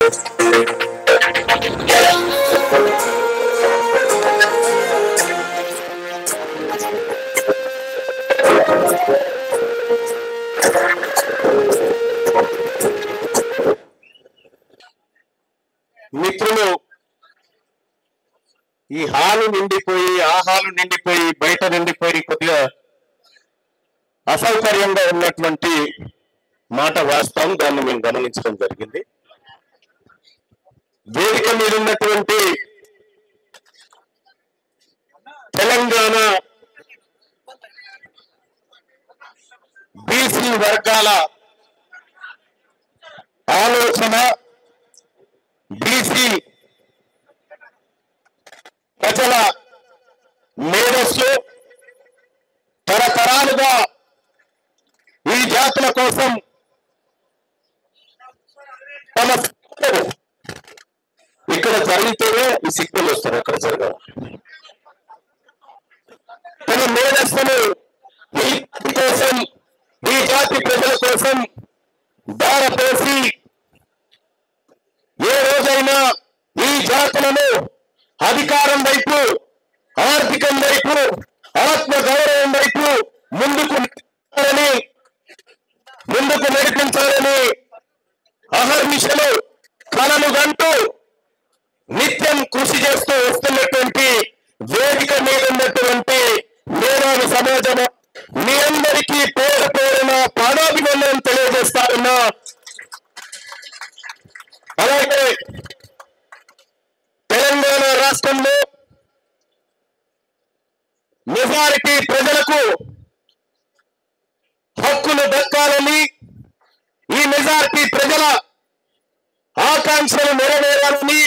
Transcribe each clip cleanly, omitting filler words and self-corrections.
మిత్రులు, ఈ హాలు నిండిపోయి ఆ హాలు నిండిపోయి బయట నిండిపోయి కొద్దిగా అసౌకర్యంగా ఉన్నటువంటి మాట వాస్తవం. దాన్ని మేము గమనించడం జరిగింది. వేదిక మీద ఉన్నటువంటి తెలంగాణ బీసీ వర్గాల ఆలోచన, బీసీ ప్రజల మేధస్సు తరతరాలుగా ఈ జాతుల కోసం తమ ఇక్కడ జరిగితేనే ఈ సిగ్నల్ వస్తారు. అక్కడ జరగదు. తన మేధస్సును ఈ కోసం, ఈ జాతి ప్రజల కోసం దారపోసి ఏ రోజైనా ఈ జాతులను అధికారం వైపు, ఆర్థికం వైపు, ఆత్మ గౌరవం వైపు ముందుకు నడిపించాలని అహర్నిశలు కలలు గంటూ నిత్యం కృషి చేస్తూ వస్తున్నటువంటి వేదిక మీద ఉన్నటువంటి మేధావి సమాజం మీ అందరికీ పేరు పేరున పాదాభివందనం తెలియజేస్తారన్నా. అలాగే తెలంగాణ రాష్ట్రంలో మెజారిటీ ప్రజలకు హక్కులు దక్కాలని, ఈ మెజారిటీ ప్రజల ఆకాంక్షలు నెరవేరాలని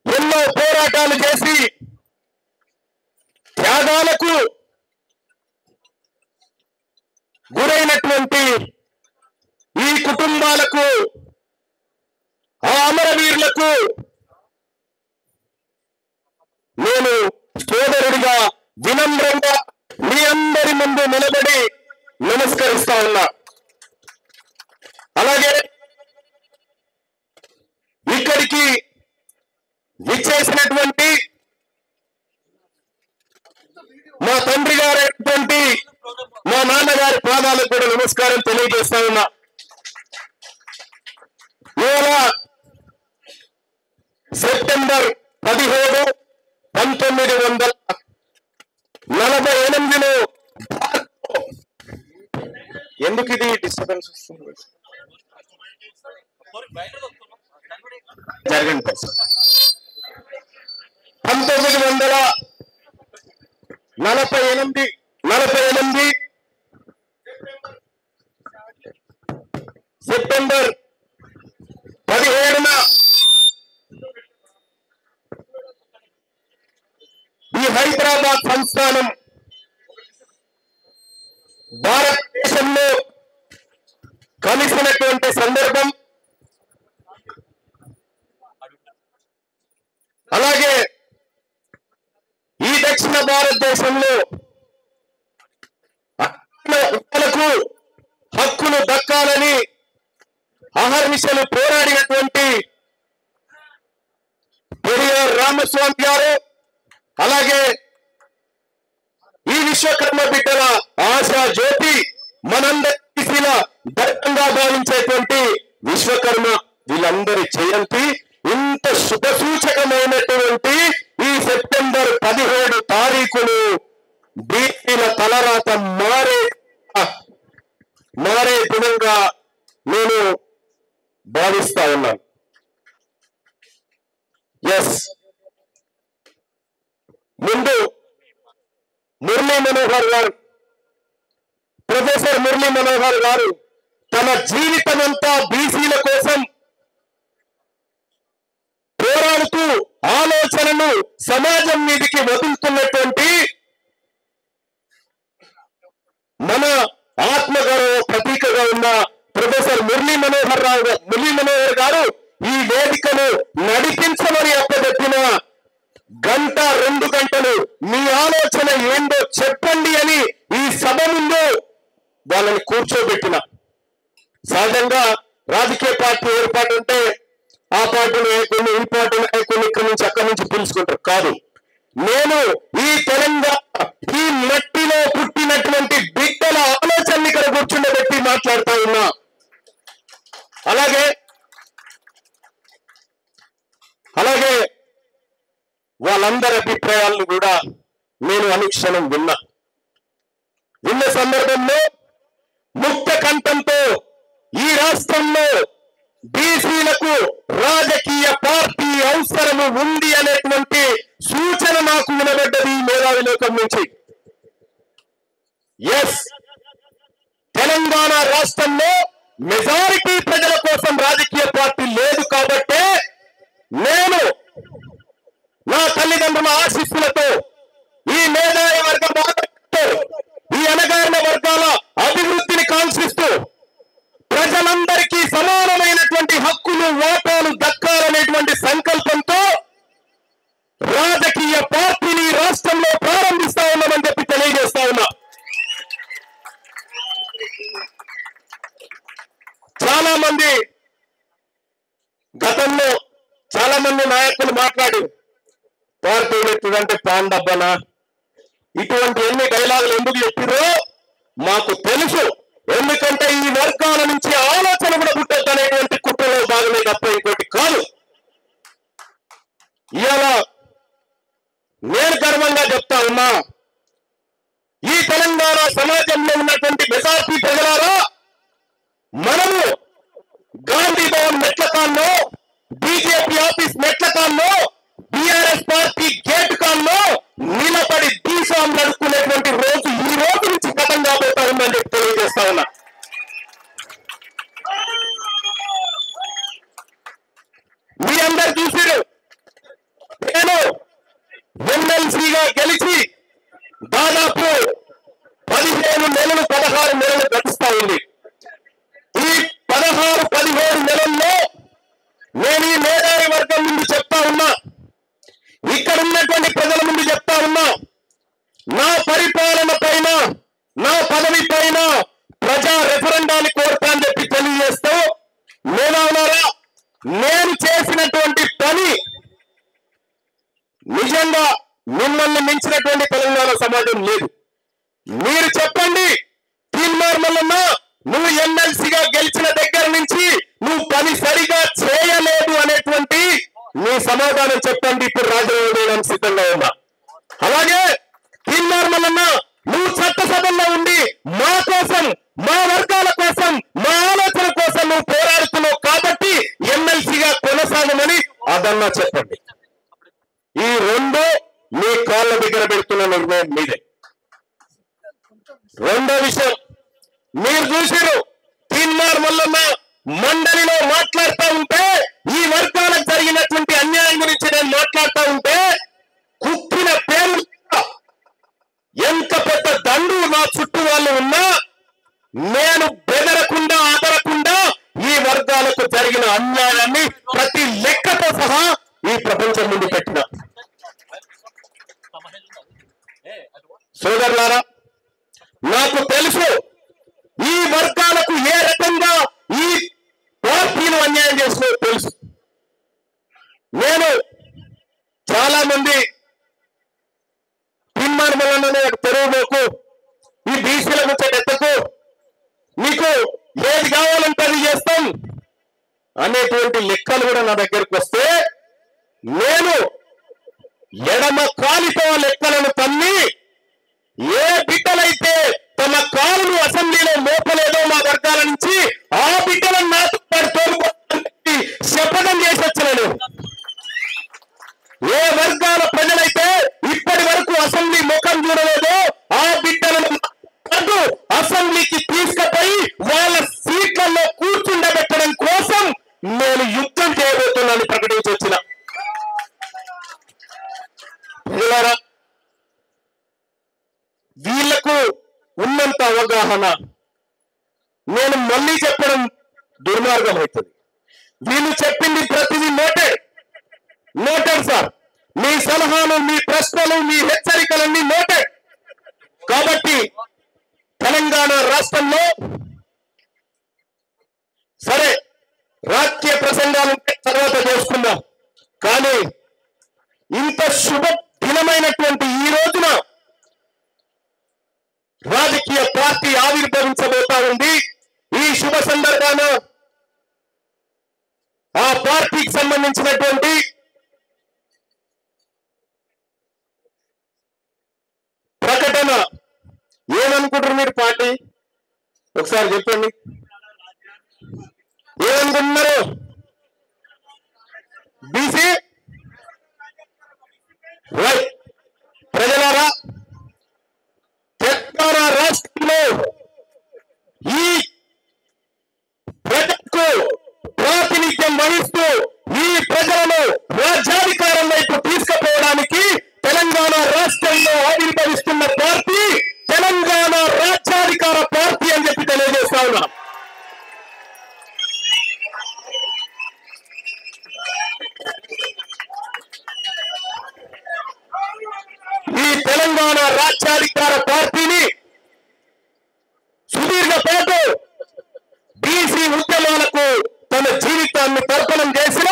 ఎన్నో పోరాటాలు చేసి త్యాగాలకు గురైనటువంటి ఈ కుటుంబాలకు, ఆ అమరవీరులకు నేను సోదరుడిగా వినమ్రంగా మీ అందరి ముందు నిలబడి నమస్కరిస్తా ఉన్నా. అలాగే ఇక్కడికి విచ్చేసినటువంటి మా తండ్రి గారైనటువంటి మా నాన్నగారి పాదాలకు కూడా నమస్కారం తెలియజేస్తా ఉన్నా. ఇవాళ సెప్టెంబర్ 17, 1948లో ఎందుకు ఇది డిస్టర్బెన్స్ వస్తుంది? జరగండి. 1948 సెప్టెంబర్ 17న ఈ హైదరాబాద్ సంస్థానం భారతదేశంలో కలిసినటువంటి సందర్భం. అలాగే ఈ దక్షిణ భారతదేశంలో హక్కులు దక్కాలని అహర్నిశలు పోరాడినటువంటి పెరియార్ రామస్వామి గారు, అలాగే ఈ విశ్వకర్మ బిడ్డల ఆశా జ్యోతి, మనందరి దట్టంగా భావించేటువంటి విశ్వకర్మ, వీళ్ళందరి జయంతి ఇంత శుభ సూచకమైనటువంటి ఈ సెప్టెంబర్ 17 తారీఖును బీసీల తలరాత మారే దినంగా నేను భావిస్తా ఉన్నాను. ఎస్, ముందు మురళీ మనోహర్ గారు, ప్రొఫెసర్ మురళీ మనోహర్ గారు తన జీవితమంతా బీసీల కోసం పోరాడుతూ ఆలోచనను సమాజం మీదకి వదులుతున్నటువంటి మన ఆత్మగౌరవ ప్రతీకగా ఉన్న ప్రొఫెసర్ మురళీ మనోహర్ గారు ఈ వేదికను నడిపించమని అప్పచెప్పిన గంట 2 గంటలు మీ ఆలోచన ఏందో చెప్పండి అని ఈ సభ ముందు వాళ్ళని కూర్చోబెట్టిన. సహజంగా రాజకీయ పార్టీ ఏర్పాటు అంటే ఆ పార్టీ నాయకులు ఈ పార్టీ నాయకులు ఇక్కడి నుంచి అక్కడి నుంచి పిలుచుకుంటారు కాదు. నేను ఈ తెలంగాణ ఈ మట్టిలో పుట్టినటువంటి బిడ్డల ఆలోచనని ఇక్కడ కూర్చుండబెట్టి మాట్లాడుతా ఉన్నా. అలాగే వాళ్ళందరి అభిప్రాయాలను కూడా నేను అనుక్షణం విన్న సందర్భంలో ముక్త కంఠంతో ఈ రాష్ట్రంలో బీసీలకు రాజకీయ పార్టీ అవసరము ఉంది అనేటువంటి సూచన నాకు వినబడ్డది మేధావి లోకం నుంచి. ఎస్, తెలంగాణ రాష్ట్రంలో మెజారిటీ ప్రజల కోసం రాజకీయ పార్టీ లేదు కాబట్టే నేను నా తల్లిదండ్రుల ఆశీస్సులతో ఈ మేధావి వర్గంతో ఈ అణగారిన వర్గాల అభివృద్ధిని కాంక్షిస్తూ ప్రజలందరికీ సమానమైనటువంటి హక్కులు వాటాలు దక్కాలనేటువంటి సంకల్పంతో రాజకీయ పార్టీని రాష్ట్రంలో ప్రారంభిస్తా ఉన్నామని చెప్పి తెలియజేస్తా ఉన్నా. చాలా మంది గతంలో చాలా మంది నాయకులు మాట్లాడి పార్టీలు ఎట్లంటే పాండబ్బనా ఇటువంటి ఎన్ని డైలాగులు ఎందుకు చెప్పిరో మాకు తెలుసు. ఎందుకంటే ఈ వర్గాల నుంచి ఆలోచన కూడా పుట్టద్దు అనేటువంటి కుట్రలో భాగమే తప్ప ఇంకోటి కాదు. ఇవాళ నేను గర్వంగా చెప్తా ఉన్నా, ఈ తెలంగాణ సమాజంలో ఉన్నటువంటి మెజారిటీ ప్రజలారా, మనము గాంధీ భవన్ మెట్లకాల్లో, బీజేపీ ఆఫీస్ మెట్లకాల్లో, బీఆర్ఎస్ పార్టీ గేట్ కాల్లో నిలబడి దీశాలు నడుపుకునేటువంటి రోజు ఈ రోజు నుంచి గతం కాబోతా ఉందని చెప్పి తెలియజేస్తా ఉన్నా. మీ అందరు చూసిరు, నేను ఎమ్మెల్సీగా గెలిచి దాదాపు 15 నెలలు 16 నెలలు గడుస్తా ఉంది. ఈ 16-17 నెలల్లో నేను ఈ మేధావి వర్గం ముందు చెప్తా ఉన్నా, ఇక్కడ ఉన్నటువంటి ప్రజల ముందు చెప్తా ఉన్నా, నా పరిపాలన పైన నా పదవి పైన ప్రజా రెఫరెండాన్ని కోరుతా అని చెప్పి తెలియజేస్తూ, మేధావులారా నేను చేసినటువంటి పని నిజంగా మిమ్మల్ని మించినటువంటి తెలంగాణ సమాజం లేదు. మీరు చెప్పండి, తీన్మార్ మల్లన్న నువ్వు ఎమ్మెల్సీగా గెలిచిన దగ్గర నుంచి నువ్వు పని సరిగా చేయలేదు అనేటువంటి మీ సమాధానం చెప్పండి. ఇప్పుడు రాజీనామా చేయడానికి సిద్ధంగా ఉన్నా. అలాగే తీన్మార్ మల్లన్న నువ్వు చట్టసభల్లో ఉండి మా కోసం, మా వర్గాల కోసం, మా ఆలోచన కోసం నువ్వు పోరాడుతున్నావు కాబట్టి ఎమ్మెల్సీగా కొనసాగమని అదన్నా చెప్పండి. ఈ రెండు మీ కాళ్ళ దగ్గర పెడుతున్న నిర్ణయం మీదే. రెండో విషయం, మీరు చూసిరు తీన్మార్ మల్లన్న మండలిలో మాట్లాడుతూ ఉంటే, ఈ వర్గాలకు జరిగినటువంటి అన్యాయం గురించి నేను మాట్లాడుతూ ఉంటే కుప్పిన పేరు ఎంత పెద్ద దండు నా చుట్టూ వాళ్ళు ఉన్నా నేను బెదరకుండా ఆదరకుండా ఈ వర్గాలకు జరిగిన అన్యాయాన్ని ప్రతి లెక్కతో సహా ఈ ప్రపంచం ముందు పెట్టిన. సోదరులారా, నాకు తెలుసు ఈ వర్గాలకు ఏ రకంగా ఈ పార్టీలు అన్యాయం చేసినో తెలుసు. నేను చాలా మంది తీన్మార్ మల్లన్న తెరువులోకు ఈ బీసీల ముచ్చటెత్తకు మీకు ఏది కావాలంటే అది చేస్తాం అనేటువంటి లెక్కలు కూడా నా దగ్గరకు వస్తే నేను ఎడమ కాలితో లెక్కలను తన్ని ఏ బిడ్డలైతే తమ కాలును అసెంబ్లీలో మోపలేదో మా వర్గాల నుంచి ఆ బిడ్డలను నాతో తోడుకోవడానికి శపథం చేసి వచ్చాను. ఏ వర్గాల ప్రజలైతే ఇప్పటి వరకు అసెంబ్లీ ముఖం చూడలేదో ఆ బిడ్డలను అసెంబ్లీకి తీసుకుపోయి వాళ్ళ సీట్లలో కూర్చుండబెట్టడం కోసం నేను యుద్ధం చేయబోతున్నాను ప్రకటించి వచ్చిన. వీళ్లకు ఉన్నంత అవగాహన నేను మళ్ళీ చెప్పడం దుర్మార్గం అవుతుంది. వీళ్ళు చెప్పింది ప్రతిదీ నోటెడ్ సార్. మీ సలహాలు, మీ ప్రశ్నలు, మీ హెచ్చరికలన్నీ నోటెడ్. కాబట్టి తెలంగాణ రాష్ట్రంలో సరే ప్రసంగాలు తర్వాత చేసుకుందాం. కానీ ఇంత శుభ దినమైనటువంటి ఈ రోజున రాజకీయ పార్టీ ఆవిర్భవించబోతా ఉంది. ఈ శుభ సందర్భాన ఆ పార్టీకి సంబంధించినటువంటి ప్రకటన ఏమనుకుంటారు మీరు? పార్టీ ఒకసారి చెప్పండి, ఏమనుకుంటున్నారు? BC right. ప్రజలారా, తెలంగాణ రాష్ట్రంలో ఈ ప్రజలకు ప్రాతినిధ్యం వహిస్తూ ఈ ప్రజలను రాజ్యాధికారం వైపు తీసుకుపోవడానికి తెలంగాణ రాష్ట్రంలో ఆవిర్భవిస్తున్న పార్టీ తెలంగాణ రాజ్యాధికార పార్టీ అని చెప్పి తెలియజేస్తా ఉన్నాం. ఈ తెలంగాణ రాజ్యాధికార పార్టీని సుదీర్ఘపాటు బీసీ ఉద్యమాలకు తన జీవితాన్ని తర్పణం చేసిన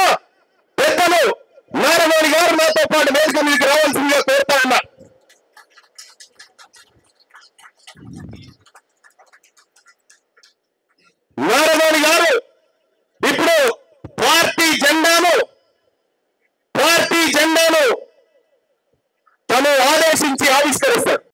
పెద్దలు నారాయణ గారు నాతో పాటు వేదిక మీద